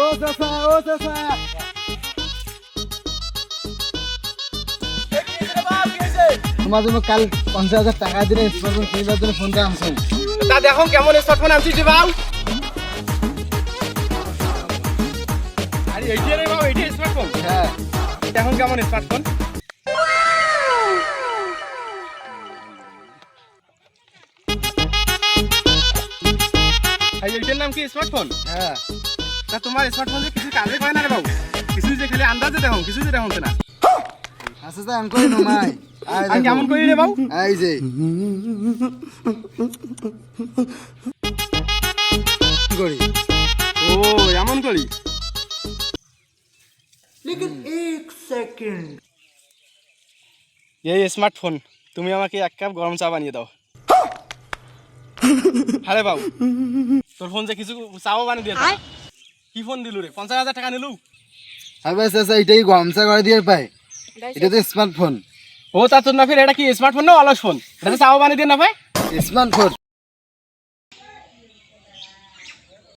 ও চাচা ও চাচা তোমার জন্য কাল 50,000 টাকা দিলে স্মার্টফোন কিনবার জন্য ফোনটা আনছো তা দেখো কেমন স্মার্টফোন আনছিস রে বাবু। আরে এইটা রে বাবু, এইটা স্মার্টফোন। হ্যাঁ দেখো কেমন স্মার্টফোন। এইটার নাম কি স্মার্টফোন? হ্যাঁ তা তোমার স্মার্টফোন যে কিছু কাজে করে না রে বাবু, কিছু যে খালি আন্দাজে দেখো, কিছু যে দেখো না। আচ্ছা তা আমি কই নমাই আমি কেমন করি রে বাবু? এই যে করি ও এমন করি। এই স্মার্টফোন, তুমি আমাকে 1 কাপ গরম চা বানিয়ে দাও। আরে বাবু, তোর ফোন যে কিছু চাও বানিয়ে দিয়ে দাও। কি ফোন দিলু রে? 50,000 টাকা নিলু। আবে চাচা এটাই গামছা করে দিয়ে পাই, এটা তো স্মার্টফোন। ও তা তোর না ফির এটা কি স্মার্টফোন না অলস ফোন? এটা চাও বানিয়ে দিয়ে না ভাই। স্মার্টফোন